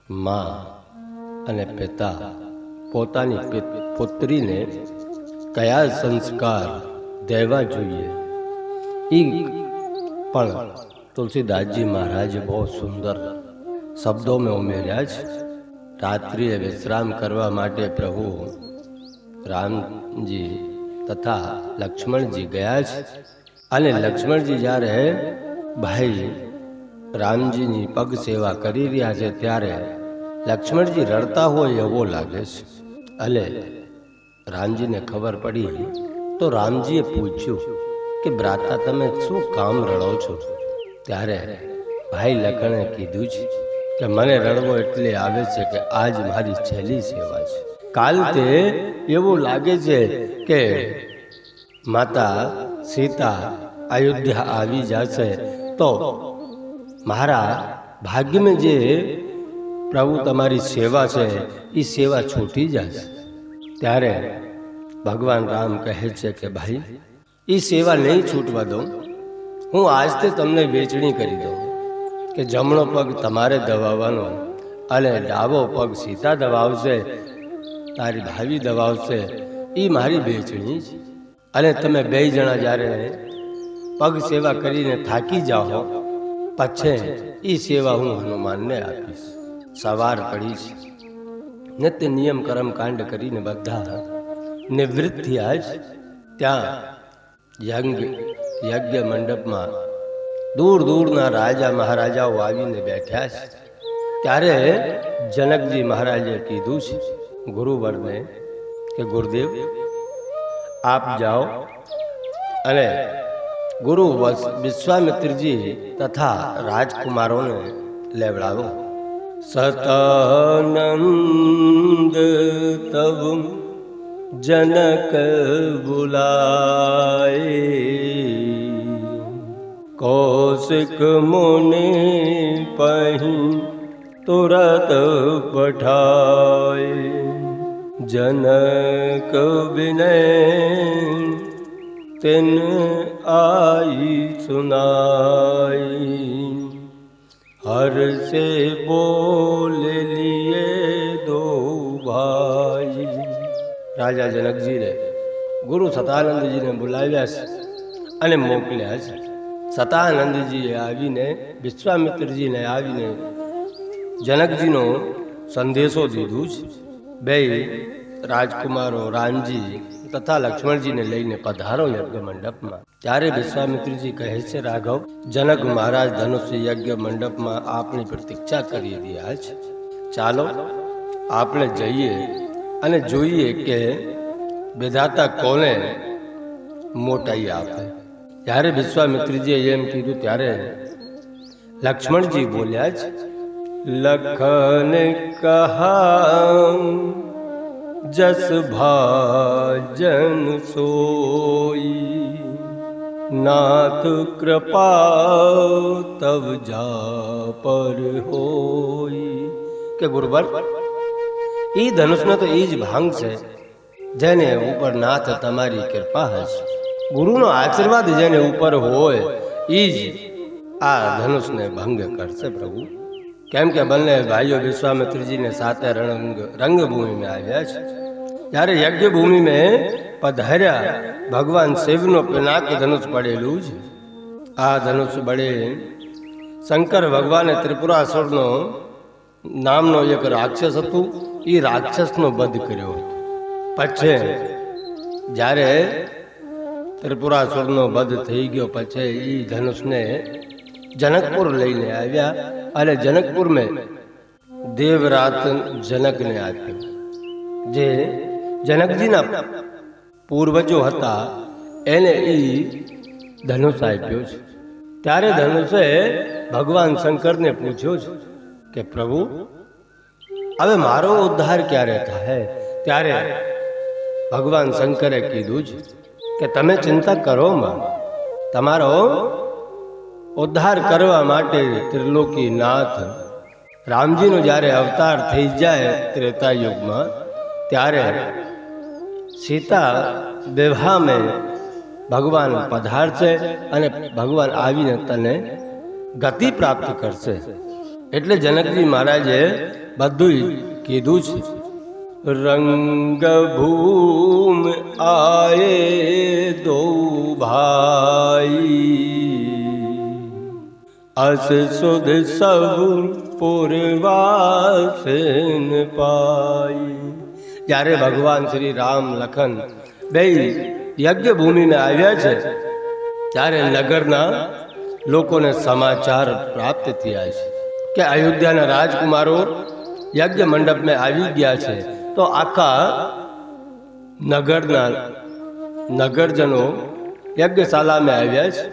માં અને પિતા પોતાની પુત્રીને કયા સંસ્કાર દેવા જોઈએ એ પણ તુલસીદાसजी महाराज બહુ સુંદર શબ્દો में ઉમેર્યા છે। રાત્રિએ વિશ્રામ કરવા માટે પ્રભુ રામજી તથા લક્ષ્મણજી ગયા છે અને લક્ષ્મણજી જ્યારે ભાઈ રામજીની પગ સેવા કરી રહ્યા છે ત્યારે લક્ષ્મણજી રડતા હોય એવો લાગે છે અને રામજીને ખબર પડી તો રામજીએ પૂછ્યું કે ભ્રાતા તમે શું કામ રડો છો? ત્યારે ભાઈ લખણે કીધું છે કે મને રડવો એટલે આવે છે કે આજ મારી છેલ્લી સેવા છે। કાલ તે એવું લાગે છે કે માતા સીતા અયોધ્યા આવી જશે તો મારા ભાગ્યમાં જે પ્રભુ તમારી સેવા છે એ સેવા છૂટી જશે। ત્યારે ભગવાન રામ કહે છે કે ભાઈ એ સેવા નહીં છૂટવા દઉં, હું આજથી તમને વેચણી કરી દઉં કે જમણો પગ તમારે દબાવવાનો અને ડાબો પગ સીતા દબાવશે, તારી ભાવી દબાવશે, એ મારી વેચણી છે। અને તમે બે જણા જ્યારે પગ સેવા કરીને થાકી જાઓ પછી એ સેવા હું હનુમાનને આપીશ। સવાર પડી છે, નિત્ય નિયમ કર્મ કાંડ કરીને બધા નિવૃત્ત થયા જ ત્યાં યજ્ઞ મંડપમાં દૂર દૂરના રાજા મહારાજાઓ આવીને બેઠ્યા છે। ત્યારે જનકજી મહારાજે કીધું છે ગુરુવરને કે ગુરુદેવ આપ જાઓ અને ગુરુ વિશ્વામિત્રજી તથા રાજકુમારોને લેવડાવો। સતાનંદ તવ जनक बुलाए, कौशिक मुनि पहीं तुरत पठाए। जनक विनय तिन आई सुनाई, हर से बोल लिए दो भाई। राजा जनकजी ने गुरु सतानंदजी ने बुलाव्या અને મોકલ્યા છે। સતાનંદજીએ આવીને વિશ્વામિત્રજીને આવીને જનકજીનો સંદેશો દીધું છે। બે રાજકુમારો રામજી તથા લક્ષ્મણજીને લઈને પધારો યજ્ઞ મંડપમાં। ત્યારે વિશ્વામિત્રજી કહે છે રાઘવ જનક મહારાજ ધનુષ્ય યજ્ઞ મંડપમાં આપણી પ્રતીક્ષા કરી રહ્યા છે, ચાલો આપણે જઈએ અને જોઈએ કે વિધાતા કોને મોટાઈ આપે। જ્યારે વિશ્વામિત્રજીએ એમ કીધું ત્યારે લક્ષ્મણજી બોલ્યા છે લખન કહા જસ ભાજન સોઈ, નાથ કૃપા તવ જા પર હોઈ। કે ગુરુબર ઈ ધનુષનો તો ઈ જ ભાંગ છે જેને ઉપર નાથ તમારી કૃપા હશે। ગુરુનો આશીર્વાદ જેને ઉપર હોય ઈ જ આ ધનુષને ભંગ કરશે પ્રભુ। કેમ કે બંને ભાઈઓ વિશ્વામિત્રજીને સાથે રંગભૂમિમાં આવ્યા છે। ત્યારે યજ્ઞ ભૂમિમાં પધાર્યા ભગવાન શિવનો પિનાક ધનુષ પડેલું છે। આ ધનુષ બળે શંકર ભગવાને ત્રિપુરાસુરનો નામનો એક રાક્ષસ હતું, એ રાક્ષસનો વધ કર્યો હતો। પછી જ્યારે ત્રિપુરાસુરનો વધ થઈ ગયો પછી એ ધનુષને જનકપુર લઈને આવ્યા અને જનકપુરમાં દેવરાત જનકને આપ્યો। જે જનકજીના પૂર્વજો હતા એને એ ધનુષ આપ્યો છે। ત્યારે ધનુષે ભગવાન શંકરને પૂછ્યો છે કે પ્રભુ હવે મારો ઉદ્ધાર ક્યારે થાય? ત્યારે ભગવાન શંકરે કીધું છે કે તમે ચિંતા કરો માં, તમારો ઉદ્ધાર કરવા માટે ત્રિલોકી નાથ રામજીનો જ્યારે અવતાર થઈ જાય ત્રેતા યુગમાં ત્યારે સીતા વિવાહમાં ભગવાન પધારશે અને ભગવાન આવીને તને ગતિ પ્રાપ્ત કરશે। એટલે જનકજી મહારાજે બધું કીધું છે. રંગ ભૂમ આયે દો ભાઈ, અસ સુધ સબ પૂર્વાસન પાઈ. જ્યારે ભગવાન શ્રી રામ લખન બે યજ્ઞ ભૂમિને આવ્યા છે ત્યારે નગરના લોકોને સમાચાર પ્રાપ્ત થયા છે કે અયોધ્યાના રાજકુમારો યજ્ઞ મંડપમાં આવી ગયા છે. તો આખા નગરના નગરજનો યજ્ઞશાળામાં આવ્યા છે.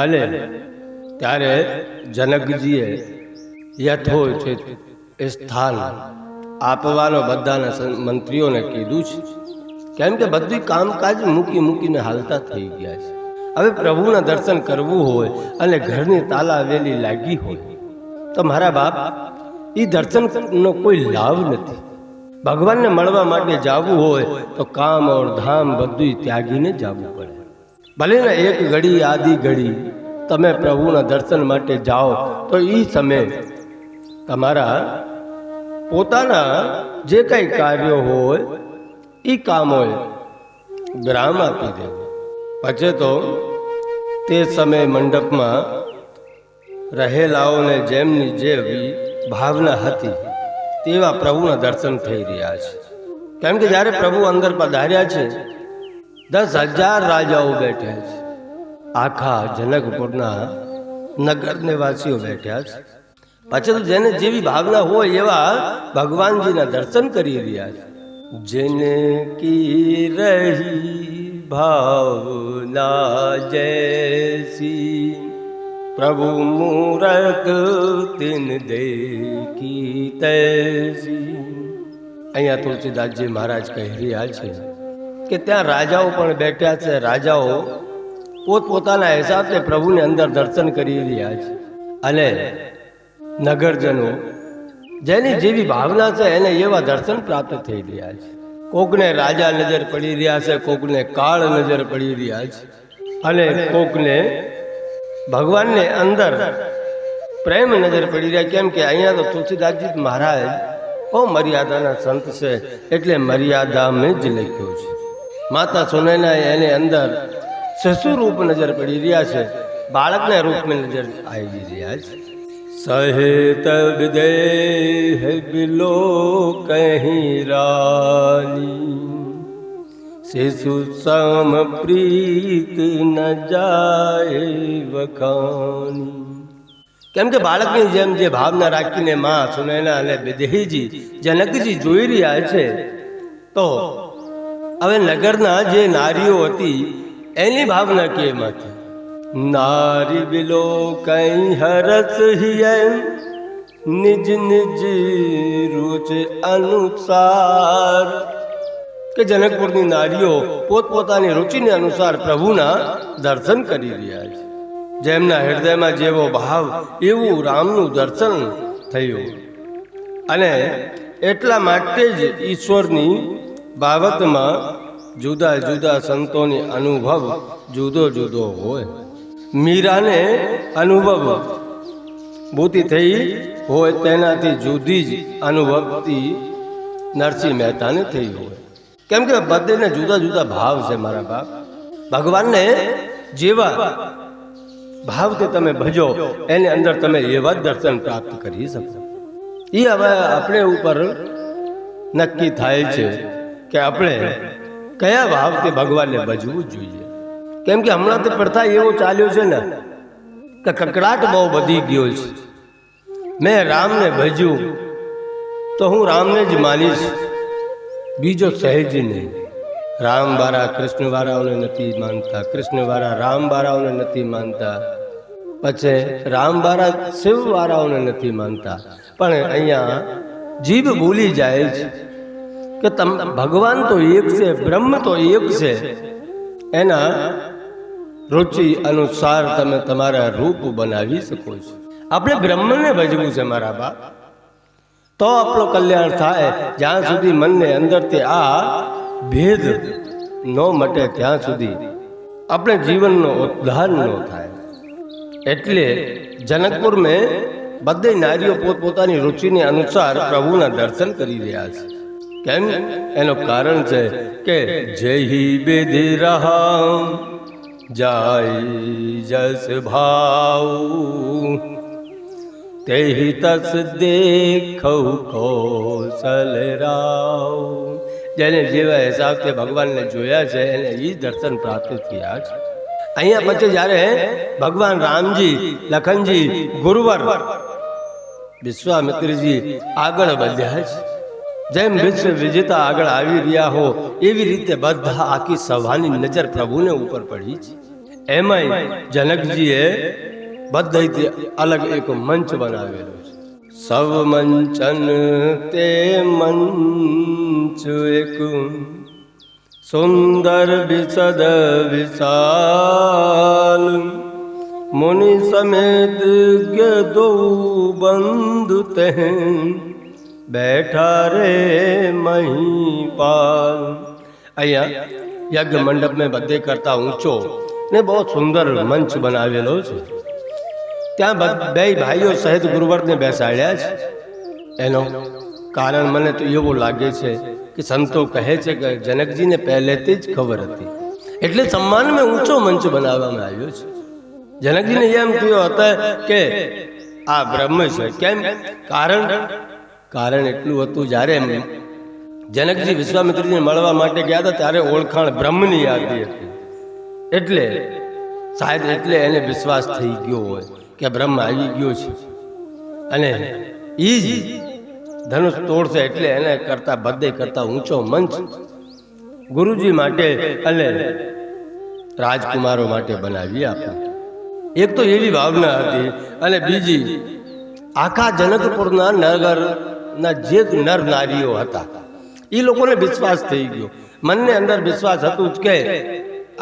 અને ત્યારે જનકજીએ યથોચિત સ્થાન આપવાનો બધાના મંત્રીઓને કીધું છે, કેમ કે બધું કામકાજ મૂકીને હાલતા થઈ ગયા છે. હવે પ્રભુના દર્શન કરવું હોય અને ઘરની તાલાવેલી લાગી હોય તો મારા બાપ એ દર્શનનો કોઈ લાભ નથી. ભગવાનને મળવા માટે જવું હોય તો કામ ઓર ધામ બધું ત્યાગીને જવું પડે. ભલે ને એક ઘડી આધી ઘડી તમે પ્રભુના દર્શન માટે જાઓ તો એ સમય તમારા પોતાના જે કંઈ કાર્યો હોય એ કામ હોય વિરામ આપી દેવો. પછી તો તે સમય મંડપમાં રહેલાઓને જેમની જેવી ભાવના હતી તેવા પ્રભુના દર્શન થઈ રહ્યા છે. કેમ કે જ્યારે પ્રભુ અંદર પધાર્યા છે 10,000 રાજાઓ બેઠ્યા છે, આખા જનકપુરના નગર નિવાસીઓ બેઠ્યા છે. પછી તો જેને જેવી ભાવના હોય એવા ભગવાનજીના દર્શન કરી રહ્યા છે. જેને કી રહી ભાવના જૈસી, પ્રભુ મૂરત તિન દેખી તૈસી. અહીંયા તુલસીદાસજી મહારાજ કહી રહ્યા છે કે ત્યાં રાજાઓ પણ બેઠ્યા છે. રાજાઓ પોતપોતાના હિસાબે પ્રભુને અંદર દર્શન કરી રહ્યા છે. અને નગરજનો જેની જેવી ભાવના છે એને એવા દર્શન પ્રાપ્ત થઈ રહ્યા છે. કોકને રાજા નજર પડી રહ્યા છે, કોકને કાળ નજર પડી રહ્યા છે, અને કોકને ભગવાનને અંદર પ્રેમ નજર પડી રહ્યા. કેમ કે અહીંયા તો તુલસીદાસજી મહારાજ બહુ મર્યાદાના સંત છે, એટલે મર્યાદામાં જ લખ્યું છે. માતા સુનૈના એને અંદર શિશુ રૂપ નજર પડી રહ્યા છે, બાળકના રૂપમાં નજર આવી રહ્યા છે. સહેત વિદેહ બિલો કહી રાની, શિશુ સમ પ્રીત ન જાય વખાની. કેમ કે બાળકની જેમ જે ભાવના રાખીને માં સુનૈના અને વિદેહીજી જનકજી જોઈ રહ્યા છે, તો હવે નગરના જે નારીઓ હતી એની ભાવના કેમ હતી? નારી બિલો કઈ હરસ હિય નિજ નિજ રૂચ અનુસાર. કે જનકપુરની નારીઓ પોતપોતાની રુચિને અનુસાર પ્રભુના દર્શન કરી રહ્યા છે. જેમના હૃદયમાં જેવો ભાવ એવું રામનું દર્શન થયું. અને એટલા માટે જ ઈશ્વરની બાબતમાં જુદા જુદા સંતોની અનુભવ જુદો જુદો હોય. મીરાને અનુભવ ભૂતિ થઈ હોય તેનાથી જુદી જ અનુભવતી નરસિંહ મહેતાને થઈ હોય. કેમ કે બધેને જુદા જુદા ભાવ છે મારા બાપ. ભગવાનને જેવા ભાવથી તમે ભજો એની અંદર તમે એવા જ દર્શન પ્રાપ્ત કરી શકો. એ હવે આપણે ઉપર નક્કી થાય છે કે આપણે કયા ભાવથી ભગવાનને ભજવું જોઈએ. કેમ કે હમણાં તો પ્રથા એવો ચાલ્યો છે ને કે કકડાટ બહુ વધી ગયો છે. મેં રામને ભજ્યું તો હું રામને જ માનીશ, બીજો સહેજ નહીં. રામ વાળા કૃષ્ણ વાળાઓને નથી માનતા, કૃષ્ણ વાળા રામ વાળાઓને નથી માનતા, પછી રામ વાળા શિવ વાળાઓને નથી માનતા. પણ અહીંયા જીભ ભૂલી જાય છે કે ભગવાન તો એક છે, બ્રહ્મ તો એક છે. એના રુચિ અનુસાર તમે તમારા રૂપ બનાવી શકો છો. આપણે બ્રહ્મને ભજવું છે મારા બાપ, તો આપણું કલ્યાણ થાય. જ્યાં સુધી મનને અંદરથી આ ભેદ ન મટે ત્યાં સુધી આપણે જીવનનો ઉદ્ધાર ન થાય. એટલે જનકપુર મેં બધી નારીઓ પોતપોતાની રુચિને અનુસાર પ્રભુના દર્શન કરી રહ્યા છે. કેમ? એનું કારણ છે કે જેહી બેધી રહા જાય જસ ભાવ તેહી તસ દેખૌ કૌશલ રાવ. જેને જેવા હિસાબથી ભગવાનને જોયા છે એને એ દર્શન પ્રાપ્ત થયા છે. અહીંયા પછી જ્યારે ભગવાન રામજી, લખનજી, ગુરુવર, વિશ્વામિત્રજી આગળ વધ્યા છે. જેમ વિશ્વ વિજેતા આગળ આવી રહ્યા હો એવી રીતે બધા આખી સભાની નજર પ્રભુને ઉપર પડી છે. એમાંય જનકજીએ બધાથી અલગ એક મંચ બનાવેલો છે. સવ મંચન તે મંચ એક સુંદર વિસદ વિશાલ મુનિ સમેત દો બંધુ તે બેઠા રે મહીપાલ. અહીંયા યજ્ઞ મંડપ મેં બધે કરતા ઊંચો ને બહુ સુંદર મંચ બનાવેલો છે. ત્યાં બે ભાઈઓ સહિત ગુરુવરને બેસાડ્યા છે. એનો કારણ મને તો એવું લાગે છે કે સંતો કહે છે કે જનકજીને પહેલેથી જ ખબર હતી એટલે સન્માનમાં ઊંચો મંચ બનાવવામાં આવ્યો છે. જનકજીને એમ થયો હતા કે આ બ્રહ્મ છે. કેમ? કારણ એટલું હતું, જ્યારે જનકજી વિશ્વામિત્રજીને મળવા માટે ગયા હતા ત્યારે ઓળખાણ બ્રહ્મની યાદી હતી. એટલે શાયદ એટલે એને વિશ્વાસ થઈ ગયો હોય કે બ્રહ્મ આવી ગયો છે અને એ જ ધનુષ તોડશે. એટલે એને કરતા બધે કરતા ઊંચો મંચ ગુરુજી માટે અને રાજકુમારો માટે બનાવી આપ્યો. એક તો એવી ભાવના હતી અને બીજી આખા જનકપુરના નગરના જે નર નારીઓ હતા એ લોકોને વિશ્વાસ થઈ ગયો. મનને અંદર વિશ્વાસ હતું જ કે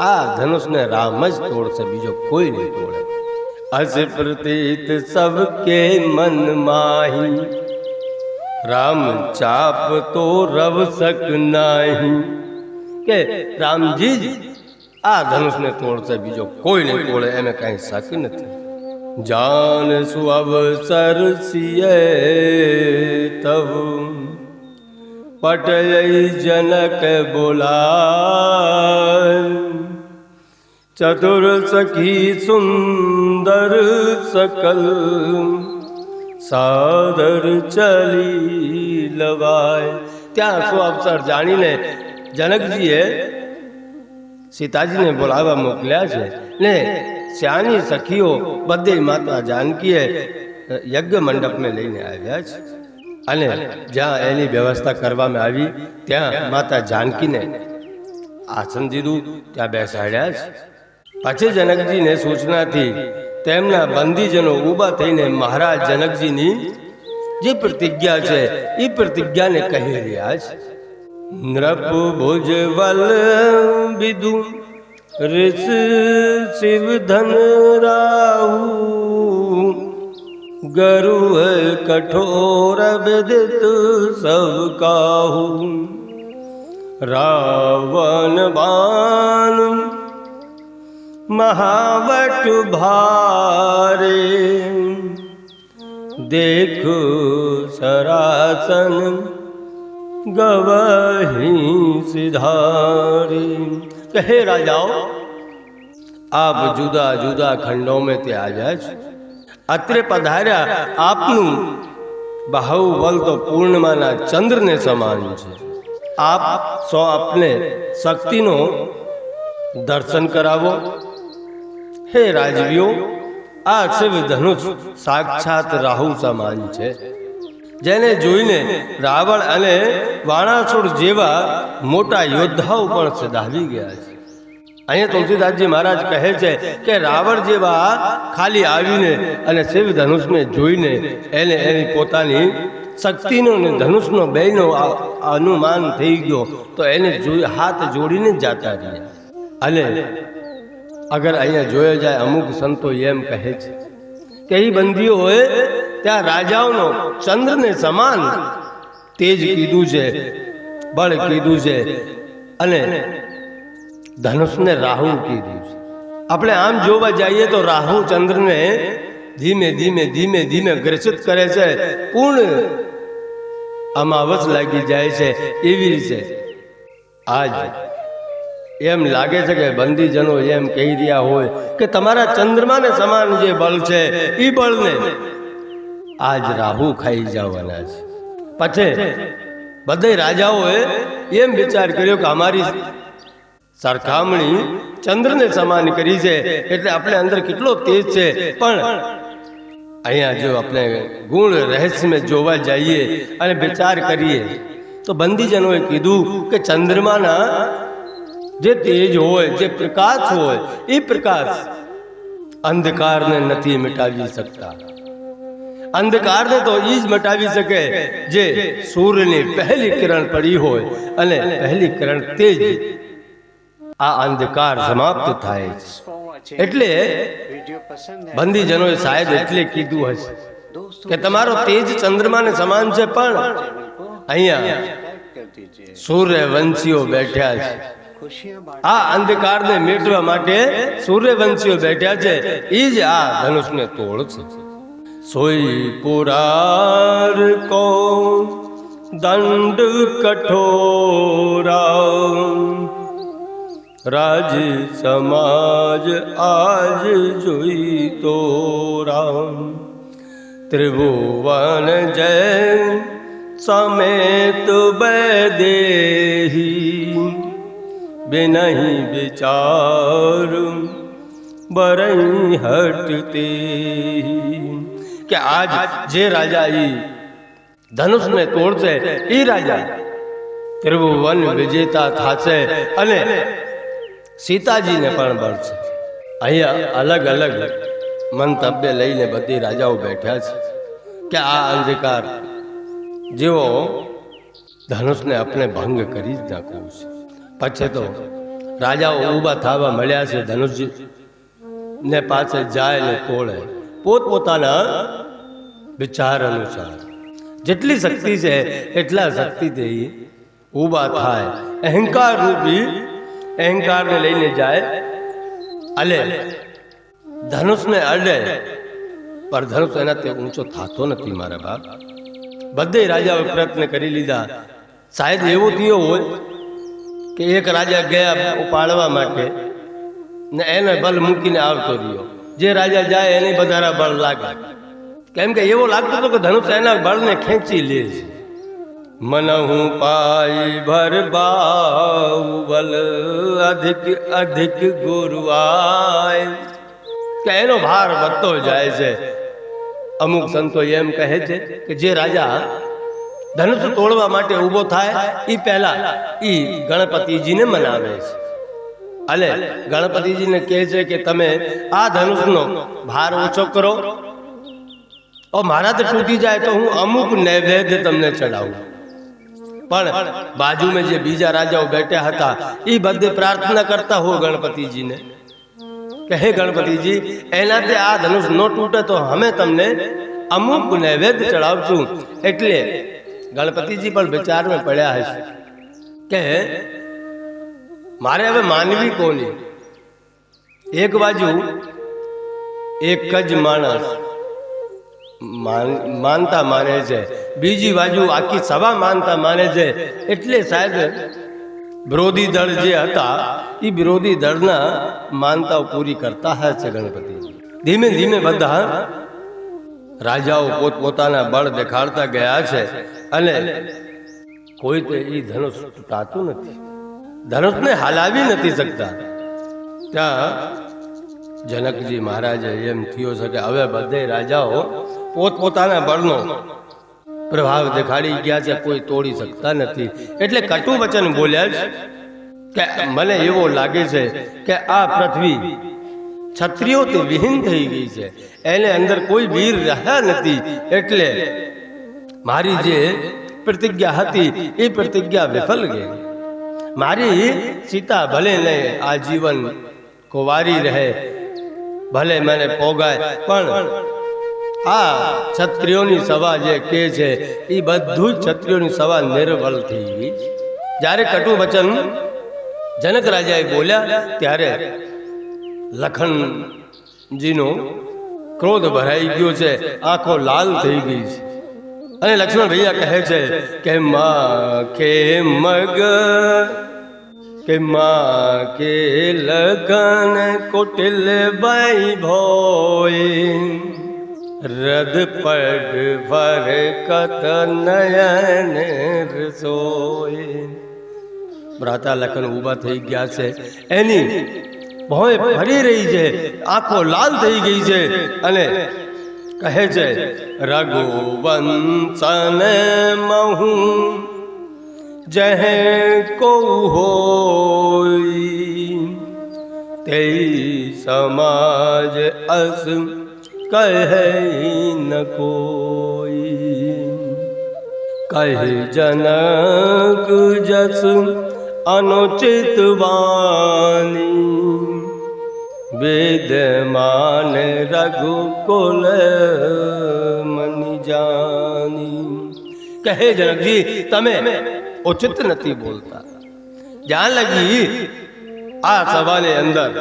આ ધનુષને રામ જ તોડશે, બીજો કોઈ નહીં તોડે. અસ પ્રતીત સબકે મન માહી રામ ચાપ તો રવ સક નાહી. કે રામજી જ આ ધનુષને તોડશે, બીજો કોઈ નહીં તોડે, એને કઈ શક નથી. જાન સુ અવસર સિય તવ પટય જનક બોલાય ચતુર સખી સુંદર સકલ સાદર ચલી લવાય. ત્યાં શું અવસર જાણીને જનકજીએ સીતાજીને બોલાવવા મોકલ્યા છે ને શ્યાની સખીઓ બધે માતા જાનકીએ યજ્ઞ મંડપને લઈને આવ્યા છે અને જ્યાં એની વ્યવસ્થા કરવામાં આવી ત્યાં માતા જાનકીને આસન દીધું, ત્યાં બેસાડ્યા છે. પછી જનકજીને સૂચનાથી તેમના બંદીજનો ઊભા થઈને મહારાજ જનકજીની જે પ્રતિજ્ઞા છે એ પ્રતિજ્ઞાને કહી રહ્યા છે. નૃપ ભુજ વલ વિદુ ऋष शिव धन राहु गरु कठोर विदित सब काहू रावण बाण महावट भारे देखो सरासन गवही सिधारी. कहे राजाओ, आप जुदा जुदा खंडों में ते आजा छ. અત્રે પધાર્યા આપનું બાહુબલ તો પૂર્ણિમાના ચંદ્રને સમાન છે. આપ સો આપને શક્તિનો દર્શન કરાવો. હે રાજવીઓ, આ શિવ ધનુષ સાક્ષાત રાહુ સમાન છે, જેને જોઈને રાવણ અને વાણાસુર જેવા મોટા યોદ્ધાઓ પણ સદાવી ગયા છે. અહીંયા તુલસીદાસજી મહારાજ કહે છે કે રાવણ જેવા ખાલી આવીને અને શિવ ધનુષને જોઈને એને એની પોતાની શક્તિનો ને ધનુષનો બેનો અનુમાન થઈ ગયો તો એને હાથ જોડીને જ જાતા રહ્યા. અને અગર અહીંયા જોયા જાય અમુક સંતો એમ કહે છે કે એ બંદીઓએ ત્યાં રાજાઓનો ચંદ્રને સમાન તેજ કીધું છે, બળ કીધું છે અને ધનુષને રાહુ કીધું છે. આપણે આમ જોવા જઈએ તો રાહુ ચંદ્રને ધીમે ધીમે ધીમે ધીમે ગ્રસિત કરે છે, પૂર્ણ અમાવસ લાગી જાય છે. એવી રીતે આજ એમ લાગે છે કે બંદીજનો એમ કહી રહ્યા હોય કે તમારા ચંદ્રમાને સમાન જે બળ છે એ બળને આજ રાહુ ખાઈ જવાના છે. પછી બધા રાજાઓએ એમ વિચાર કર્યો કે અમારી સરખામણી ચંદ્રને સમાન કરી છે, એટલે આપણે અંદર કેટલો તેજ છે. પણ અહીંયા જો આપણે ગુણ રહસ્યમાં જોવા જઈએ અને વિચાર કરીએ તો બંદીજનોએ કીધું કે ચંદ્રમાના જે તેજ હોય, જે પ્રકાશ હોય, એ પ્રકાશ અંધકારને નથી મિટાવી શકતા. અંધકારને તો એ જ મટાવી શકે જે સૂર્યની પહેલી કિરણ પડી હોય અને પહેલી કિરણ તેજ આ અંધકાર સમાપ્ત થાય છે. એટલે બંદીજનોએ શાયદ એટલે કીધું હશે કે તમારો તેજ ચંદ્રમાને સમાન છે, પણ અહીંયા સૂર્યવંશીઓ બેઠ્યા છે. આ અંધકારને મેટવા માટે સૂર્યવંશીઓ બેઠ્યા છે. એ જ આ ધનુષને તોડશે. સોઈ પુરાર કો દંડ કઠોરા, રાજ સમાજ આજ જોઈ તો રામ. ત્રિભુવન જય સમેત બેદેહી, बिनहि विचार बरई हटते. કે આજ જે રાજા ઈ ધનુષને તોડશે એ રાજા ત્રિભુવન વિજેતા થશે અને સીતાજીને પણ બળશે. અહીંયા અલગ અલગ મંતવ્ય લઈને બધી રાજાઓ બેઠા છે કે આ અંધકાર જેવો ધનુષને આપણે ભંગ કરી જ નાખવું છે. પછી તો રાજાઓ ઊભા થવા મળ્યા છે. ધનુષ ને પાસે જાય ને તોડે પોતપોતાના વિચાર અનુસાર જેટલી શક્તિ છે એટલા શક્તિથી ઊભા થાય. અહંકાર રૂપી અહંકારને લઈને જાય અને ધનુષને અડે, પણ ધનુષ એનાથી ઊંચો થતો નથી. મારા બાપ બધે રાજાઓએ પ્રયત્ન કરી લીધા. શાયદ એવો થયો હોય કે એક રાજા ગયા ઉપાડવા માટે ને એને બળ મૂકીને આવતો રહ્યો. જે રાજા જાય એને વધારે બળ લાગે, કેમ કે એવો લાગતો હતો કે ધનુષ એના બળને ખેંચી લે છે. મનહુ પાઈ ભર બાહુબલ અધિક અધિક ગુરુઆય, કે એનો ભાર વધતો જાય છે. અમુક સંતો એમ કહે છે કે જે રાજા ધનુષ તોડવા માટે ઊભો થાય એ પહેલા એ ગણપતિજીને મનાવે છે અને ગણપતિજીને કહે છે કે તમે આ ધનુષનો ભાર ઓછો કરો, મારાથી તૂટી જાય તો હું અમુક નૈવેદ્ય તમને ચડાવું. પણ બાજુમાં જે બીજા રાજાઓ બેઠા હતા એ બધે પ્રાર્થના કરતા હો ગણપતિજીને કે હે ગણપતિજી, એનાથી આ ધનુષ ન તૂટે તો અમે તમને અમુક નૈવેદ્ય ચડાવશું. એટલે ગણપતિજી પણ વિચારમાં પડ્યા હશે કે મારે હવે માનવી કોની. એક બાજુ એક જ માણસ માનતા માને છે, બીજી બાજુ આખી સભા માનતા માને છે. એટલે શાયદ વિરોધી દળ જે હતા એ વિરોધી દળના માનતાઓ પૂરી કરતા હશે ગણપતિ. ધીમે ધીમે બધા રાજાઓ પોતપોતાના બળ દેખાડતા ગયા છે અને કોઈ તો એ ધનુષ તૂટાતું નથી, ધનુષને હલાવી નથી શકતા. ત્યાં જનકજી મહારાજે એમ થયો છે કે હવે બધે રાજાઓ પોતપોતાના બળનો પ્રભાવ દેખાડી ગયા છે, કોઈ તોડી શકતા નથી. એટલે કટુ વચન બોલ્યા છે કે મને એવો લાગે છે કે આ પૃથ્વી ક્ષત્રિયોથી વિહીન થઈ ગઈ છે, એને અંદર કોઈ વીર રહ્યા નથી. એટલે મારી જે પ્રતિજ્ઞા હતી એ પ્રતિજ્ઞા વિફલ ગઈ. મારી સીતા ભલે ને આ જીવન કુંવારી રહે, ભલે મને પોગાય, પણ આ ક્ષત્રિયોની સભા જે કે છે એ બધું જ ક્ષત્રિયોની સભા નિર્બળ થઈ ગઈ. જ્યારે કટુ વચન જનક રાજાએ બોલ્યા ત્યારે લખનજીનો ક્રોધ ભરાઈ ગયો છે, આંખો લાલ થઈ ગઈ છે. અને લક્ષ્મણ ભૈયા કહે છે કે માં કે લગન કુટિલ બાઈ ભોય રદ પગ ભર કત નયન રસોય. ભ્રાતા લખન ઊભા થઈ ગયા છે, એની ભોંય ફરી રહી છે, આંખો લાલ થઈ ગઈ છે અને કહે છે રઘુવંશન મહુ જહે કો હોઈ તે સમાજ અસ કહે ન કોઈ. કહે જનક જસ अनुचित वाणी वेदमान रघुकुल मनि जानी. કહે જનકજી તમે ઉચિત નથી બોલતા. જ્યાં લગી આ સભાની અંદર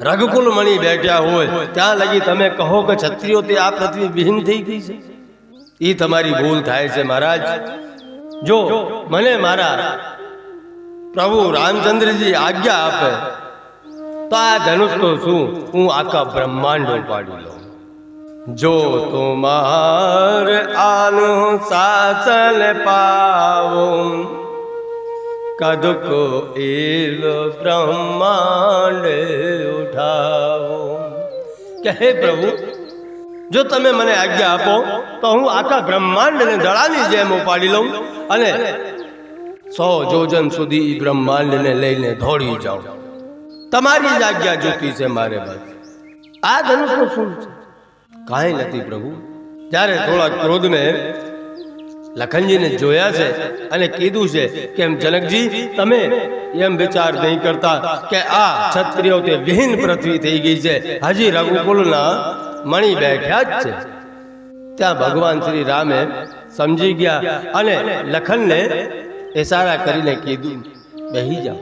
રઘુકુલ મણી બેઠ્યા હોય ત્યાં લગી તમે કહો કે ક્ષત્રિયો તે આ પૃથ્વી વિહીન થઈ ગઈ છે, એ તમારી ભૂલ થાય છે મહારાજ. જો મને મારા પ્રભુ રામચંદ્રજી આજ્ઞા આપે તો આ ધનુષ તો શું હું આખા બ્રહ્માંડ ઉપાડી લઉં. જો તુમાર આનો શાસન પાવો કદકો એલ બ્રહ્માંડ ઉઠાવો. કહે પ્રભુ જો તમે મને આજ્ઞા આપો તો હું આખા બ્રહ્માંડને દડાની જેમ ઉપાડી લઉં અને 100 જોજન સુધી બ્રહ્માંડને લઈને દોડી જાઉં. તમારી જ આજ્ઞા જોતી છે મારે. બસ આ ધનુષનું શું છે? કાંઈ નથી પ્રભુ. ત્યારે થોડા ક્રોધને લખનજીને જોયા છે અને કીધું છે કે જનકજી તમે એમ વિચાર નહીં કરતા કે આ ક્ષત્રિયો તે વિહીન પૃથ્વી થઈ ગઈ છે, હજી રઘુકુલના મણી બેઠ્યા જ છે. ત્યાં ભગવાન શ્રી રામે સમજી ગયા અને લખનને ઇશારા કરીને કીધું બેહી જાઓ.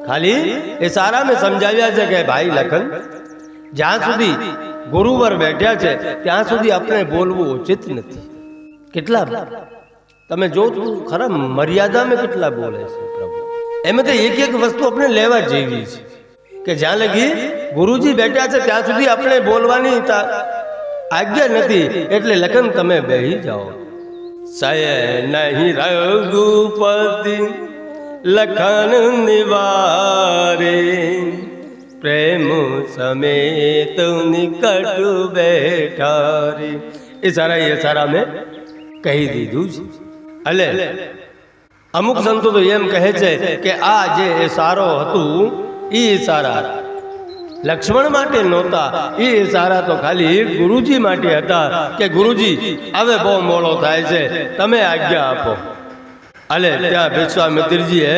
ખાલી ઇશારા મેં સમજાવ્યા છે કે ભાઈ લખન જ્યાં સુધી ગુરુવર બેઠ્યા છે ત્યાં સુધી આપણે બોલવું ઉચિત નથી. કેટલા તમે જો ખરા મર્યાદામાં કેટલા બોલે છે પ્રભુ. એમાં તો એક એક વસ્તુ આપણે લેવા જેવી છે કે જ્યાં લગી ગુરુજી બેઠ્યા છે ત્યાં સુધી આપણે બોલવાની આજ્ઞા નથી. એટલે લખન તમે બેહી જાઓ. સય નહીં રઘુપતિ લખન નિવારે પ્રેમ સમેત નિકટ બેઠા રે. એ સારા મેં કહી દીધું છે. એટલે અમુક સંતો તો એમ કહે છે કે આ જે સારો હતું એ સારા લક્ષ્મણ માટે નહોતા, એ સારા તો ખાલી ગુરુજી માટે હતા કે ગુરુજી હવે બહુ મોડો થાય છે, તમે આજ્ઞા આપો. અલે ત્યાં વિશ્વામિત્રજીએ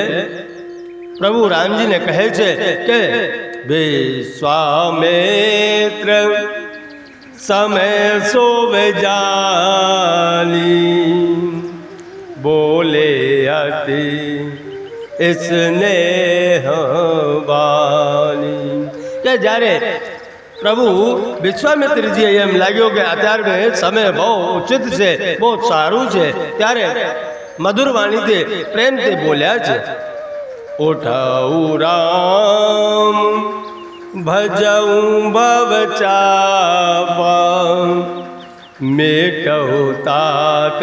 પ્રભુ રામજીને કહે છે કે વિશ્વામિત્ર સમય સોવે જાની બોલે અતિ સ્નેહ વાલી. કે જ્યારે પ્રભુ વિશ્વામિત્રજી એમ લાગ્યો કે અત્યારે સમય બહુ ઉચિત છે, બહુ સારું છે, ત્યારે મધુર વાણીથી પ્રેમથી બોલ્યા છે ઉઠાઉ રામ ભજઉં ભવ ચાપા મેટઉ તાત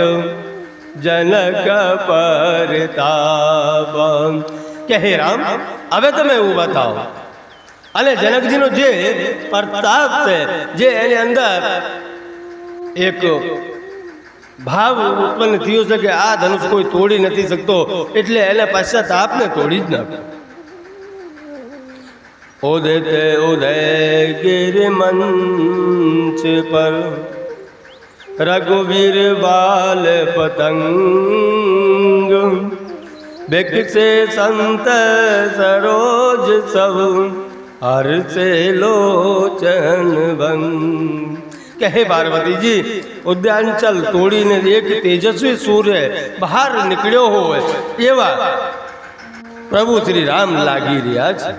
જનક પરતાપ. કે હે રામ હવે તમે એવું બતાવો. અને જનકજીનો જે પ્રતાપ છે, જે એની અંદર એક ભાવ ઉત્પન્ન થયો છે કે આ ધનુષ કોઈ તોડી નથી શકતો, એટલે એને પશ્ચાતાપને તોડી જ નાખો. ઉદિત ઉદય ગિર મંચ પર રઘુવીર બાલ પતંગ વિકસે સંત સરોજ સૌ હર્ષે લોચન ભંગ. કહે પાર્વતીજી ઉદ્યાંચલ તોડીને એક તેજસ્વી સૂર્ય બહાર નીકળ્યો હોય એવા પ્રભુ શ્રી રામ લાગી રહ્યા છે.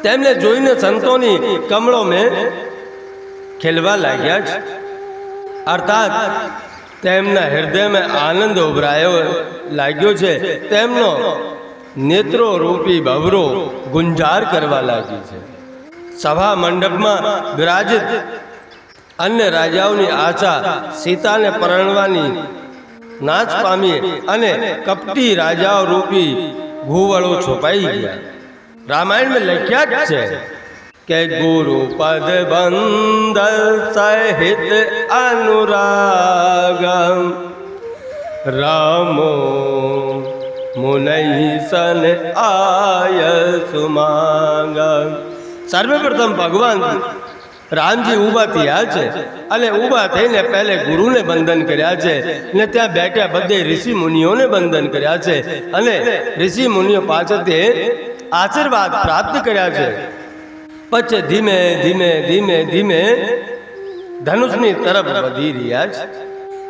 તેમને જોઈને સંતોની કમળો મેં ખેલવા લાગ્યા છે, અર્થાત તેમના હૃદયમાં આનંદ ઉભરાયો લાગ્યો છે, તેમનો નેત્રો રૂપી ભવરો ગુંજાર કરવા લાગી છે. સભા મંડપમાં બિરાજિત અન્ય રાજાઓની આશા સીતાને પરણવાની નાશ પામી અને કપટી રાજાઓ રૂપી ભૂવળો છુપાઈ ગયા. રામાયણમાં લખ્યા જ છે કે ગુરુ પદ બંધ સહિત અનુરાગ રામો મુનૈ સન આય સુમાંગ. સર્વપ્રથમ ભગવાન રામજી ઊભા થયા છે અને ઊભા થઈને પહેલે ગુરુને બંધન કર્યા છે ને ત્યાં બેઠા બધે ઋષિ મુનિઓને બંધન કર્યા છે અને ઋષિ મુનિઓ પાસેથી આશીર્વાદ પ્રાપ્ત કર્યા છે. પછી ધીમે ધીમે ધીમે ધીમે ધનુષની તરફ વધી રહ્યા છે.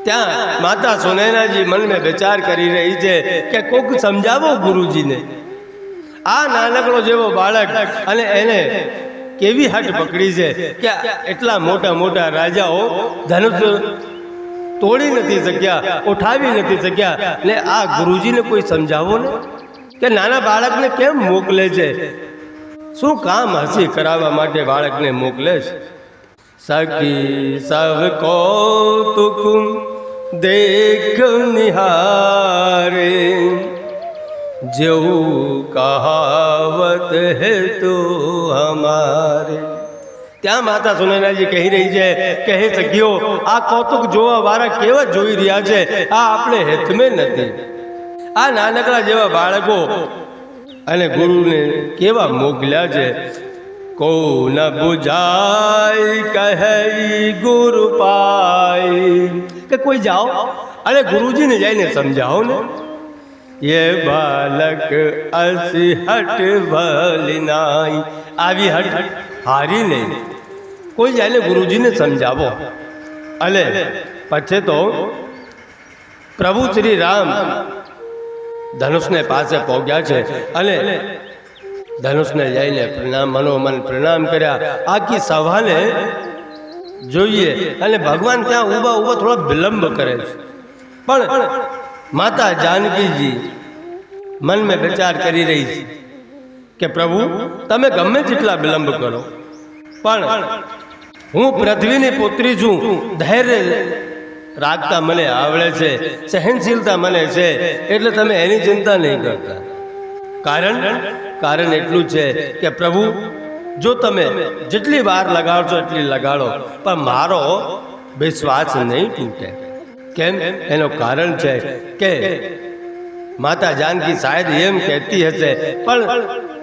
ત્યાં માતા સુનૈનાજી મનમાં વિચાર કરી રહી છે કે કોક સમજાવો ગુરુજીને. આ નાનકડો જેવો બાળક અને એને કેવી હટ પકડી છે કે એટલા મોટા મોટા રાજાઓ ધનુષ તોડી નથી શક્યા, ઉઠાવી નથી શક્યા, ને આ ગુરુજીને કોઈ સમજાવો ને કે નાના બાળકને કેમ મોકલે છે, શું કામ હસી કરાવવા માટે બાળકને મોકલે છે. સખી સબ કૌતુક દેખ નિહારે જેવું કહાવત હે તો હમારે. ત્યાં માતા સુનૈનાજી કહી રહી છે કે હે સખીઓ, આ કૌતુક જોવા વાળા કેવા જોઈ રહ્યા છે, આ આપણે હેતમે નથી. આ નાનકડા જેવા બાળકો અને ગુરુને કેવા મોકલ્યા છે. કો ન બુજાય કહે ગુરુ પાય, કે કોઈ જાઓ અને ગુરુજીને જઈને સમજાવો ને. ये बालक असी हट भलनाई, આવી હટ હારી નહીં, કોઈ જઈને ગુરુજીને સમજાવો. અને પછી તો પ્રભુ શ્રી રામ ધનુષને પાસે પહોંચ્યા છે અને ધનુષને જઈને પ્રણામ મનોમન પ્રણામ કર્યા. આખી સભાને જોઈએ અને ભગવાન ત્યાં ઊભા ઊભા થોડો વિલંબ કરે છે. પણ માતા જાનકીજી મનમાં વિચાર કરી રહી છે કે પ્રભુ તમે ગમે તેટલા વિલંબ કરો, પણ હું પૃથ્વીની પુત્રી છું, ધૈર્ય રાખતા મને આવડે છે, સહનશીલતા મને છે, એટલે તમે એની ચિંતા નહીં કરતા. કારણ એટલું છે કે પ્રભુ જો તમે જેટલી વાર લગાડશો એટલી લગાડો, પણ મારો વિશ્વાસ નહીં તૂટે. કેમ? એનું કારણ છે કે માતા જાનકી શાયદ એમ કહેતી હશે, પણ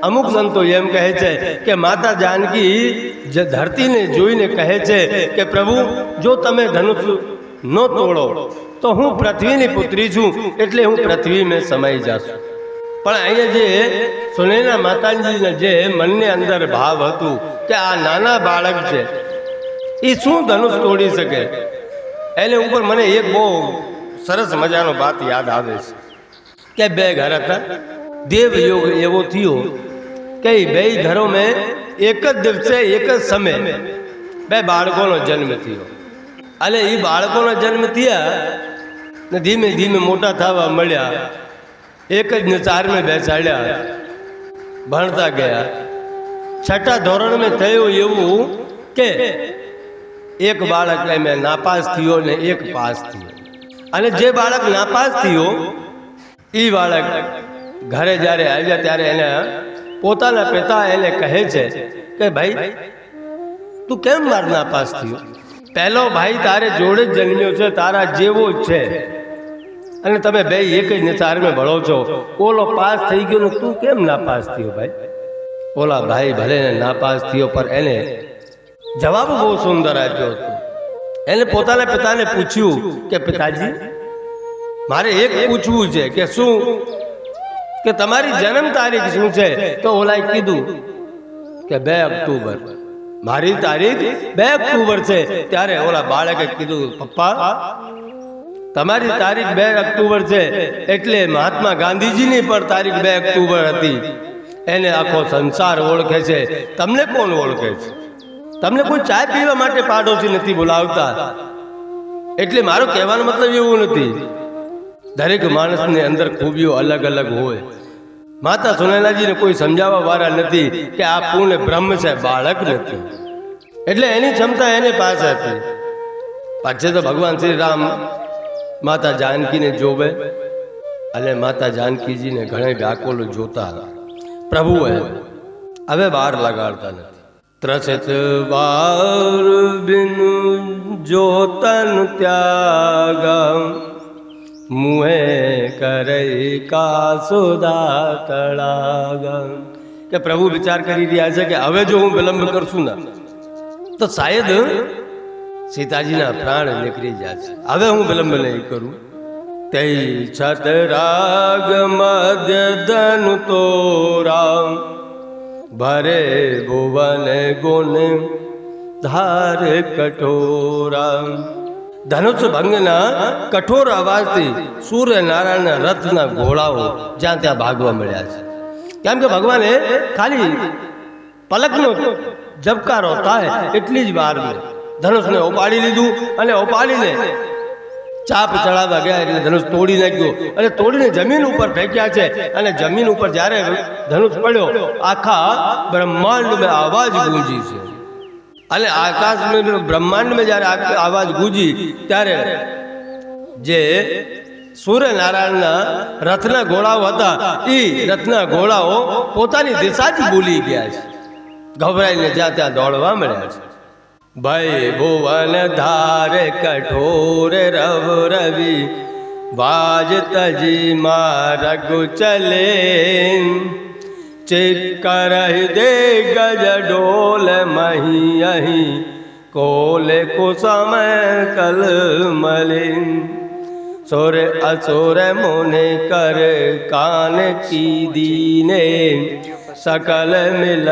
અમુક સંતો એમ કહે છે કે માતા જાનકી જે ધરતીને જોઈને કહે છે કે પ્રભુ જો તમે ધનુષ ન તોડો તો હું પૃથ્વીની પુત્રી છું, એટલે હું પૃથ્વીમાં સમાઈ જશું. પણ અહીંયા જે સુનૈના માતાજીના જે મનની અંદર ભાવ હતું કે આ નાના બાળક છે એ શું ધનુષ તોડી શકે, એને ઉપર મને એક બહુ સરસ મજાનો વાત યાદ આવે છે કે બે ઘર હતા. દેવયોગ એવો થયો કે બે ઘરોમાં એક જ દિવસે એક જ સમય બે બાળકોનો જન્મ થયો. અને એ બાળકોનો જન્મ થયા ને ધીમે ધીમે મોટા થવા મળ્યા. એક જ નિચારમાં બેસાડ્યા, ભણતા ગયા. છઠ્ઠા ધોરણમાં થયું એવું કે એક બાળક એમાં નાપાસ થયો ને એક પાસ થયો. અને જે બાળક નાપાસ થયો એ બાળક ઘરે જ્યારે આવ્યા ત્યારે એને પોતાના પિતા એને કહે છે કે ભાઈ તું કેમ માર નાપાસ થયો? પહેલો ભાઈ તારે જોડે જ જન્મ્યો છે, તારા જેવો જ છે, અને તમે બે એક જ નિચારમાં ભણો છો. ઓલો પાસ થઈ ગયો ને તું કેમ નાપાસ થયો? ભાઈ ઓલા ભાઈ ભલે નાપાસ થયો પણ એને જવાબ બહુ સુંદર આપ્યો હતો. એને પોતાના પિતાને પૂછ્યું કે પિતાજી મારે એક પૂછવું છે કે શું કે તમારી જન્મ તારીખ શું છે? તો ઓલાએ કીધું કે 2 ઓક્ટોબર. મારી તારીખ 2 ઓક્ટોબર છે. ત્યારે ઓલા બાળકે કીધું પપ્પા તમારી તારીખ 2 ઓક્ટોબર છે એટલે મહાત્મા ગાંધીજીની પણ તારીખ 2 ઓક્ટોબર હતી. એને આખો સંસાર ઓળખે છે, તમને કોણ ઓળખે છે? તમને કોઈ ચા પીવા માટે પાડોશી નથી બોલાવતા. એટલે મારો કહેવાનો મતલબ એવું નથી. દરેક માણસની અંદર ખૂબીઓ અલગ અલગ હોય. માતા સોનેલાજીને કોઈ સમજાવવા વાળા નથી કે આ પૂર્ણ બ્રહ્મ છે, બાળક નથી. એટલે એની ક્ષમતા એની પાસે હતી. પાછે તો ભગવાન શ્રી રામ માતા જાનકીને જોવે અને માતા જાનકીજીને ઘણા વ્યાકુલ જોતા. પ્રભુએ હવે બહાર લગાડતા નથી. ત્રસિત વાર બિનુ જોતન ત્યાગ મુહે કરે કા સુદા તળાગ. કે પ્રભુ વિચાર કરી રહ્યા છે કે હવે જો હું વિલંબ કરશું ને તો શાયદ સીતાજીના પ્રાણ નીકળી જશે. હવે હું વિલંબ નહીં કરું. તે છતરાગ મધ્ય ધન તોરા ભરે ભુવન ગુણ ધાર કઠોરા. ધનુષ ભંગના કઠોર અવાજથી સૂર્યનારાયણના રથના ઘોડાઓ જ્યાં ત્યાં ભાગવા મળ્યા છે. કેમ કે ભગવાને ખાલી પલકનો ઝબકારો થાય એટલી જ વાર ધનુષને ઉપાડી લીધું અને ઉપાડીને ચાપ ચડાવવા ગયા એટલે ધનુષ તોડી નાખ્યો અને તોડીને જમીન ઉપર ફેંક્યા છે. અને જમીન ઉપર જ્યારે ધનુષ પડ્યો આખા બ્રહ્માંડમાં આવાજ ગૂંજી છે. અને આકાશમાં બ્રહ્માંડમાં જ્યારે આવાજ ગૂંજી ત્યારે જે સૂર્યનારાયણના રથના ઘોડાઓ હતા એ રથના ઘોડાઓ પોતાની દિશા જ ભૂલી ગયા છે. ગભરાઈને જ્યાં ત્યાં દોડવા મળ્યા છે. ભય ભુવન ધારે કઠોર રવ રવિ વાજ તજી મારગુ ચલે ચિત કરહ દે ગજ ડોલ મહી અહી કોલે કુસમ કલ મલિન સોર અસોર મુને કર કાન કી દીને सकल मिल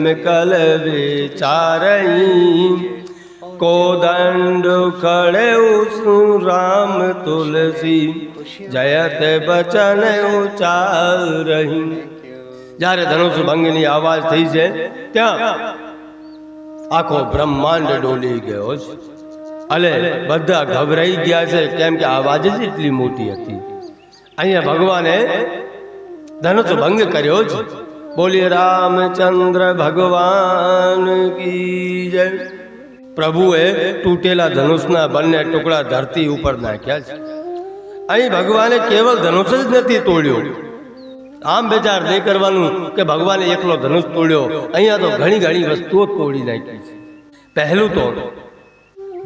मिकल विचारई को दंड खड़े उस राम तुलसी जयत बचन उचारही. જ્યારે ધનુષ ભંગની આવાજ થઈ છે ત્યાં આખો બ્રહ્માંડ ડોલી ગયો છે. અને બધા ગભરાઈ ગયા છે કેમ કે આવાજ જ એટલી મોટી હતી. અહીંયા ભગવાને ધનુષ ભંગ કર્યો છે. બોલીએ રામચંદ્ર ભગવાન કી જય. પ્રભુએ તૂટેલા ધનુષના બંને ટુકડા ધરતી ઉપર નાખ્યા છે. અહીં ભગવાને કેવલ ધનુષ જ નથી તોડ્યો. આમ વિચાર નહીં કરવાનું કે ભગવાને એકલો ધનુષ તોડ્યો. અહીંયા તો ઘણી ઘણી વસ્તુઓ તોડી નાખી છે. પહેલું તો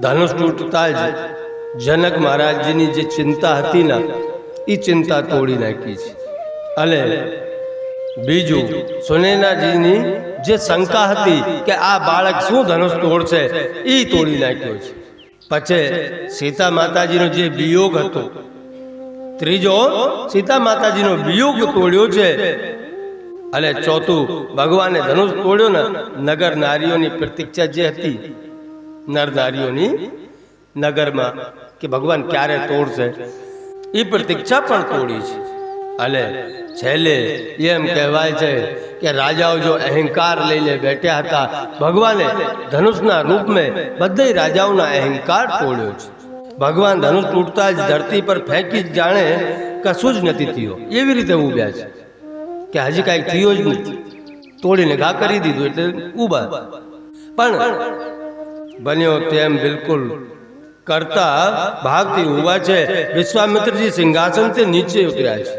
ધનુષ તૂટતા જ જનક મહારાજજીની જે ચિંતા હતી ને એ ચિંતા તોડી નાખી છે. અને બીજું સુનૈનાજીની જે શંકા હતી કે આ બાળક શું ધનુષ તોડશે એ તોડી નાખ્યો છે. પછી સીતા માતાજીનો જે વિયોગ હતો, ત્રીજો સીતા માતાજીનો વિયોગ તોડ્યો છે. અને ચોથું ભગવાને ધનુષ તોડ્યો ને નગર નારીઓની પ્રતીક્ષા જે હતી નર નારીઓની નગરમાં કે ભગવાન ક્યારે તોડશે એ પ્રતીક્ષા પણ તોડી છે. અને છેલ્લે એમ કહેવાય છે કે રાજાઓ જો અહંકાર લઈને બેઠ્યા હતા ભગવાને ધનુષના રૂપમાં બધા રાજાઓના અહંકાર તોડ્યો છે. ભગવાન ધનુષ તૂટતા જ ધરતી પર ફેંકી જ જાણે કશું જ નથી થયું એવી રીતે ઊભ્યા છે કે હજી કાંઈક થયો જ નથી. તોડીને ઘા કરી દીધું એટલે ઊભા. પણ બન્યો તેમ બિલકુલ કરતા ભાગથી ઊભા છે. વિશ્વામિત્રજી સિંહાસનથી નીચે ઉતર્યા છે.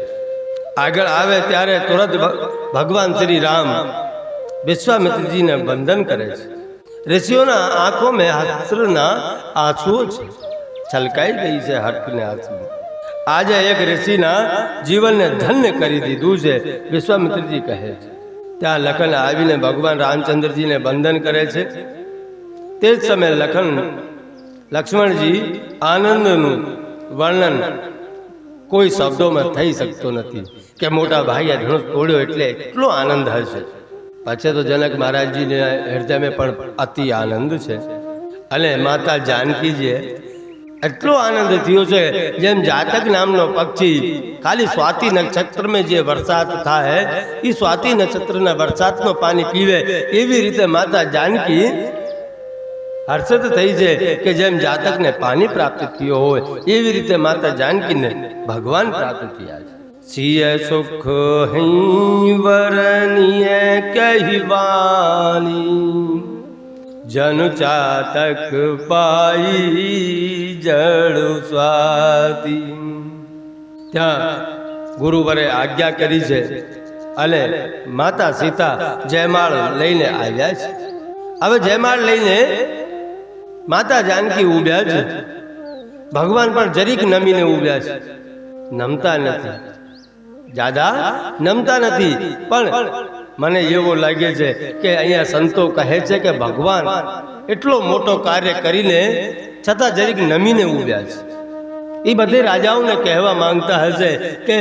આગળ આવે ત્યારે તુરંત ભગવાન શ્રી રામ વિશ્વામિત્રજીને વંદન કરે છે. ઋષિઓના આંખો મેં હર્ષના આંસુઓ છે, છલકાઈ ગઈ છે હર્ષને આંસુ. આજે એક ઋષિના જીવનને ધન્ય કરી દીધું છે વિશ્વામિત્રજી કહે છે. ત્યાં લખન આવીને ભગવાન રામચંદ્રજીને વંદન કરે છે. તે જ સમયે લક્ષ્મણજી આનંદનું વર્ણન કોઈ શબ્દોમાં થઈ શકતો નથી કે મોટા ભાઈએ ધનુષ તોડ્યો એટલે એટલો આનંદ હશે. પછી તો જનક મહારાજજીને હૃદયમાં પણ અતિ આનંદ છે. અને માતા જાનકીજીએ એટલો આનંદ થયો છે જેમ જાતક નામનો પક્ષી ખાલી સ્વાતિ નક્ષત્રમાં જે વરસાદ થાય એ સ્વાતિ નક્ષત્રના વરસાદનું પાણી પીવે એવી રીતે માતા જાનકી હર્ષિત થઈ છે કે જેમ જાતકને પાણી પ્રાપ્ત થયો હોય એવી રીતે માતા જાનકીને ભગવાન પ્રાપ્ત થયા છે. સિય સુખ હૈ વરનિય કહેવાની, જન ચાતક પાઈ જળ સ્વાતી. ત્યાં ગુરુવરે આજ્ઞા કરી છે અને માતા સીતા જયમાળ લઈને આવ્યા છે. હવે જયમાળ લઈને માતા જાનકી ઉભ્યા છે. ભગવાન પણ જરીક નમીને ઉભ્યા છે, નમતા નથી, દાદા નમતા નથી. પણ મને એવો લાગે છે કે અહીંયા સંતો કહે છે કે ભગવાન એટલો મોટો કાર્ય કરીને છતાં જરીક નમીને ઉભ્યા છે. એ બધે રાજાઓને કહેવા માંગતા હશે કે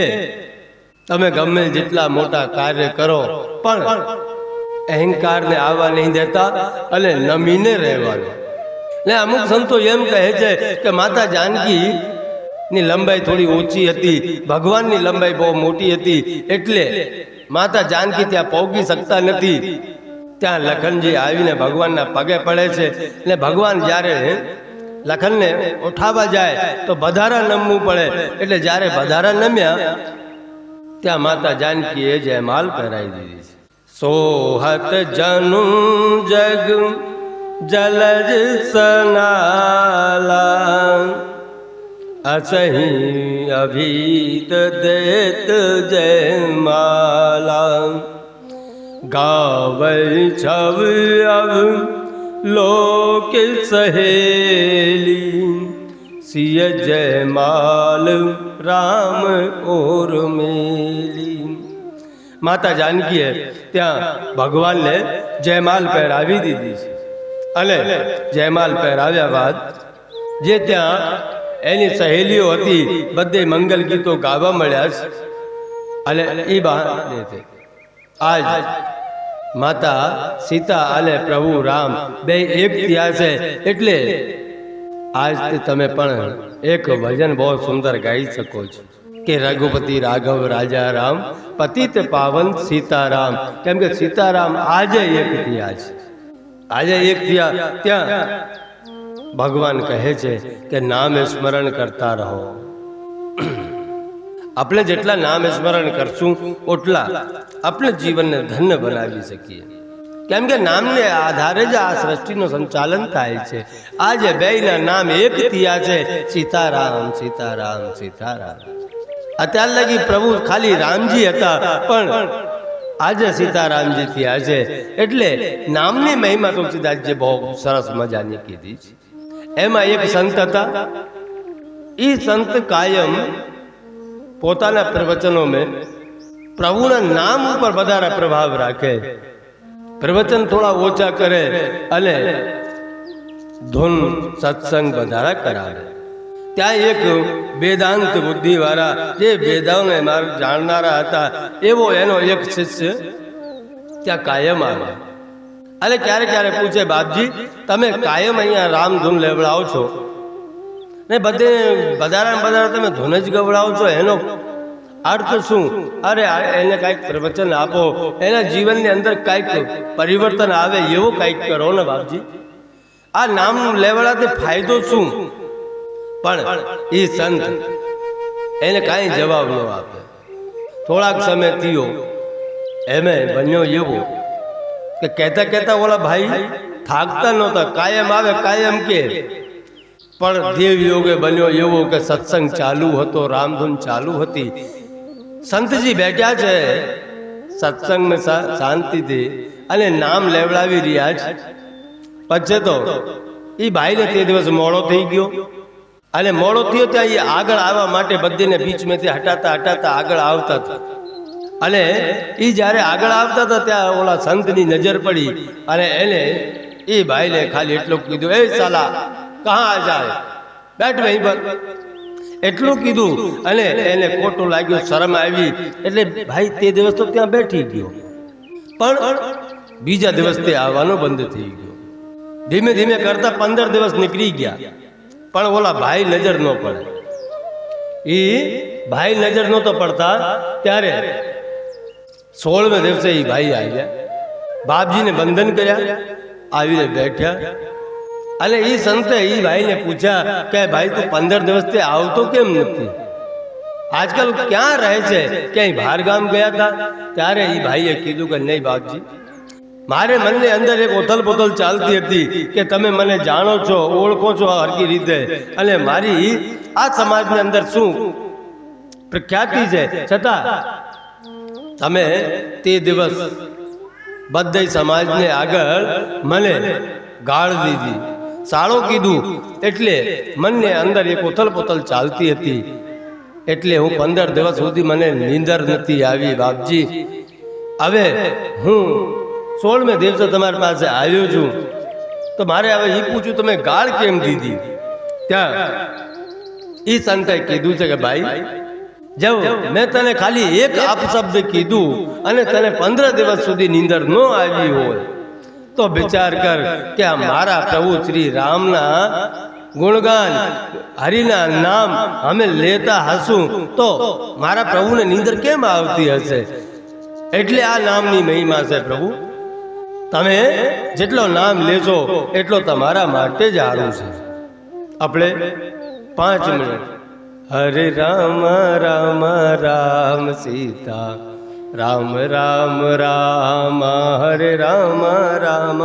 તમે ગમે જેટલા મોટા કાર્ય કરો પણ અહંકારને આવવા નહીં દેતા અને નમીને રહેવાનું. ને અમુક સંતો એમ કહે છે કે માતા જાનકી ની લંબાઈ થોડી ઓછી હતી, ભગવાનની લંબાઈ બહુ મોટી હતી, એટલે માતા જાનકી ત્યાં પહોંચી શકતા નથી. ત્યાં લખનજી આવીને ભગવાનના પગે પડે છે ને ભગવાન જ્યારે લખનને ઉઠાવવા જાય તો બધારા નમવું પડે. એટલે જ્યારે બધારા નમ્યા ત્યાં માતા જાનકીએ જયમાલ પહેરાવી દીધી છે. સોહત જનુ જગ જલજ સનાલા, असही अभीत देत जयमाला, गावै छव अब लोक सहेली, सिय जयमाल राम और मेली. માતા જાનકીએ ત્યાં ભગવાનને જયમાલ પહેરાવી દીધી છે અને જયમાલ પહેરાવ્યા બાદ જે ત્યાં એની સહેલીઓ હતી બધે મંગલ ગીતો ગાવા મળ્યા છે. અને એ બહાને આજ માતા સીતા અને પ્રભુ રામ બે એક થયા છે. એટલે આજથી તમે પણ એક ભજન બહુ સુંદર ગાઈ શકો છો કે રઘુપતિ રાઘવ રાજા રામ પતિત પાવન સીતારામ. કેમ કે સીતારામ આજે એક થયા છે, આજે એક થયા. ત્યાં ભગવાન કહે છે કે નામ સ્મરણ કરતા રહો. આપણે જેટલા નામ સ્મરણ કરશું એટલા આપણે જીવનને ધન્ય બનાવી શકીએ. કેમ કે નામને આધારે જ આ સૃષ્ટિનું સંચાલન થાય છે. આજે બેયના નામ એક થયા છે, સીતારામ સીતારામ સીતારામ. અત્યાર લગી પ્રભુ ખાલી રામજી હતા પણ આજે સીતારામજી થયા છે. એટલે નામની મહિમા તુલસીદાસજી બહુ સરસ મજાની કીધી છે. એમાં એક સંત હતા. એ સંત કાયમ પોતાના પ્રવચનોમાં પ્રભુના નામ ઉપર વધારે પ્રભાવ રાખે, પ્રવચન થોડા ઓછા કરે અને ધૂન સત્સંગ વધારે કરાવે. ત્યાં એક વેદાંત બુદ્ધિવાળા જે વેદાઓને જાણનારા હતા એવો એનો એક શિષ્ય ત્યાં કાયમ આવે અને ક્યારે ક્યારે પૂછે, બાપજી તમે કાયમ અહીંયા રામધૂન લેવડાવો છો ને બધે વધારે તમે ધૂન જ ગવડાવો છો, એનો અર્થ શું? અરે એને કાંઈક પ્રવચન આપો, એના જીવનની અંદર કાંઈક પરિવર્તન આવે એવું કાંઈક કરો ને બાપજી. આ નામ લેવડાથી ફાયદો શું? પણ એ સંત એને કાંઈ જવાબ ન આપે. થોડાક સમય થયો એમે બન્યો એવો કે કહેતા ઓલા ભાઈ થાકતા નહોતા, કાયમ આવે કાયમ કે. પણ દેવ યોગે બન્યો એવો કે સત્સંગ ચાલુ હતો, રામધૂન ચાલુ હતી, સંતજી બેઠા છે સત્સંગમાં શાંતિથી અને નામ લેવડાવી રહ્યા છે. પછી તો એ ભાઈને તે દિવસ મોડો થઈ ગયો અને મોડો થયો ત્યાં એ આગળ આવવા માટે બધીને બીચમાંથી હટાતા આગળ આવતા હતા. અને એ જ્યારે આગળ આવતા હતા ત્યાં ઓલા સંતની નજર પડી અને એને એ ભાઈને ખાલી એટલું કીધું, એ સાલા કહા જાય, બેઠ વહીં પર, એટલું કીધું. અને એને ખોટું લાગ્યું, શરમ આવી. એટલે ભાઈ તે દિવસ તો ત્યાં બેઠી ગયો, પણ બીજા દિવસ તે આવવાનો બંધ થઈ ગયો. ધીમે ધીમે કરતા 15 દિવસ નીકળી ગયા પણ ઓલા ભાઈ નજર ન પડે. એ ભાઈ નજર નહોતો પડતા ત્યારે 16મે દિવસે એ ભાઈ આવ્યા, બાપજીને બંધન કર્યા, આવીને બેઠ્યા. અને એ સંતે એ ભાઈને પૂછ્યા કે ભાઈ તું 15 દિવસથી આવતો કેમ નથી? આજકાલ ક્યાં રહે છે? ક્યાંય બહાર ગામ ગયા હતા? ત્યારે એ ભાઈએ કીધું કે નહીં બાપજી, મારે મનની અંદર એક ઓથલ પોથલ ચાલતી હતી કે તમે મને જાણો છો, ઓળખો છો હરકી રીતે, અને મારી આ સમાજની અંદર શું પ્રખ્યાતિ છે, છતાં તમે તે દિવસ બધા સમાજને આગળ મને ગાળ દીધી, સાળો કીધું, એટલે મનને અંદર એક ઓથલ પોથલ ચાલતી હતી, એટલે હું 15 દિવસ સુધી મને નીંદર નથી આવી બાપજી. હવે હું 16મે દિવસે તમારી પાસે આવ્યો છું, તો મારે હવે એ પૂછ્યું તમે ગાળ કેમ દીધી? ત્યાં એ સંતે કીધું છે કે ભાઈ, જો મેં તને ખાલી એક અપશબ્દ કીધું અને તને 15 દિવસ સુધી નીંદર ન આવી હોય તો વિચાર કર કે આ મારા પ્રભુ શ્રી રામના ગુણગાન, હરિના નામ અમે લેતા હશું તો મારા પ્રભુને નીંદર કેમ આવતી હશે? એટલે આ નામની મહિમા છે પ્રભુ. તમે જેટલો નામ લેશો એટલો તમારા માટે જ સારું છે. આપણે 5 મિનિટ હરે રામ રામ રામ સીતા રામ રામ રામ, હરે રામ રામ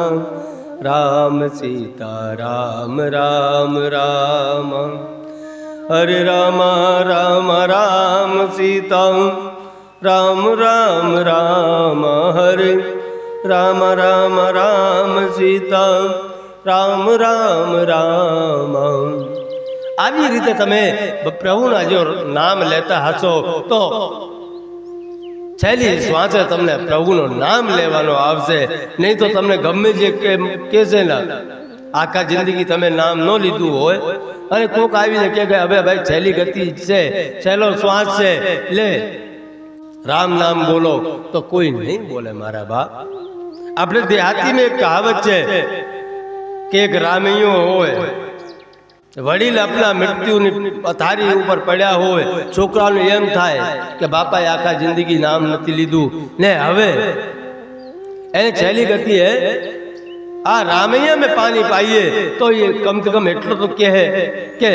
રામ સીતા રામ રામ રામ, હરે રામ રામ રામ સીતા રામ રામ રામ, હરે રામ રામ રામ સીતા રામ રામ રામ. આવી રીતે તમે પ્રભુના જો નામ લેતા હશો તો છેલ્લી શ્વાસે તમને પ્રભુનું નામ લેવાનો આવશે. નહીં તો તમને ગમે જે કહેશે ને, આખા જિંદગી તમે નામ ન લીધું હોય અને કોક આવીને કે હવે ભાઈ છેલ્લી ગતિ છે, છેલ્લો શ્વાસ છે, લે રામ નામ બોલો, તો કોઈ નહીં બોલે મારા બાપ. આપણે દેહાતીમાં એક કહાવત છે કે એક રામૈયો હોય, વડીલ આપણા મૃત્યુની પથારી ઉપર પડ્યા હોય, છોકરાને એમ થાય કે બાપાએ આખા જિંદગી નામ નથી લીધું ને હવે એને છેલ્લી ગતિએ આ રામૈયા में पानी पाइए तो ये कम से कम એટલો તો કહે કે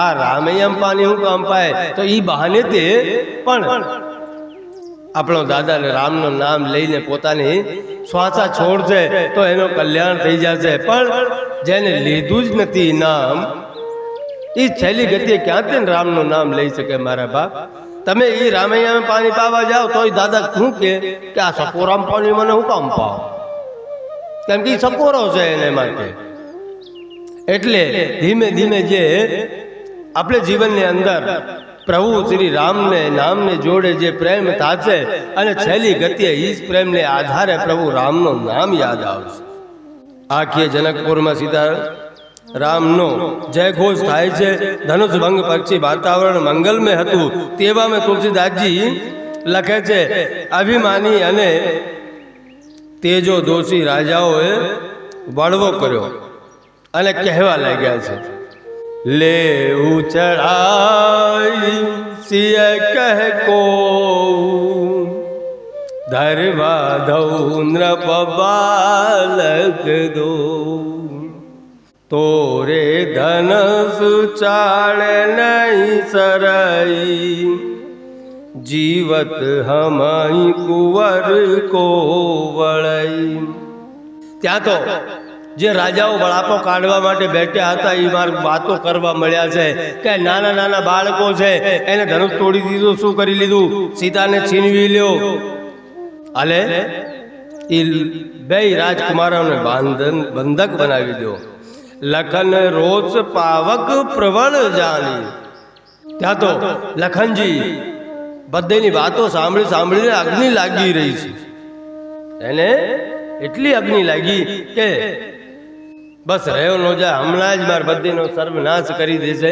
આ રામૈયામાં પાણી હું કામ પાય, તો એ બહાનેથી પણ આપણો દાદાને રામનું નામ લઈને પોતાની શ્વાસા છોડશે તો એનો કલ્યાણ થઈ જશે. પણ જેને લીધું જ નથી નામ, એ છેલ્લી ગતિએ ક્યાંથી રામનું નામ લઈ શકે મારા બાપ? તમે એ રામૈયામાં પાણી પાવા જાઓ તો દાદા શું કે આ સપોરામાં પાણી મને હું કામ પાવ? કેમ કે સપોરો છે એને માટે. એટલે ધીમે ધીમે જે આપણે જીવનની અંદર પ્રભુ શ્રી રામને નામને જોડે જે પ્રેમ થશે અને છેલ્લી ગતિએ એ જ પ્રેમને આધારે પ્રભુ રામનું નામ યાદ આવશે. આખીએ જનકપુરમાં સીતા રામનો જય ઘોષ થાય છે. ધનુષ ભંગ પક્ષી વાતાવરણ મંગલમય હતું. તેવામાં તુલસીદાસજી લખે છે, અભિમાની અને તેજો દોષી રાજાઓએ બળવો કર્યો અને કહેવા લાગ્યા છે, લેવું ચઢાઈ સિય કહ કો ધરવા ધૌ નૃપ બાલક દો, તોરે ધનસ ચાળે નહીં સરાઈ, જીવત હમાઈ કુંવર કો વળાઈ. ત્યાં તો જે રાજાઓ બળાપો કાઢવા માટે બેઠા હતા એ માર્ગ વાતો કરવા મળ્યા છે કે નાના નાના બાળકો છે એને ધનુષ તોડી દીધું, શું કરી લીધું? સીતાને છીનવી લ્યો. અલે એ બે રાજકુમારોને બંધક બનાવી દો. લખન રોષ પાવક પ્રબળ જાની. ત્યાં તો લખનજી બધાની વાતો સાંભળીને અગ્નિ લાગી રહી છે. એને એટલી અગ્નિ લાગી કે બસ રહ્યો ન જાય, હમણાં જ મારા બધીનો સર્વનાશ કરી દેશે.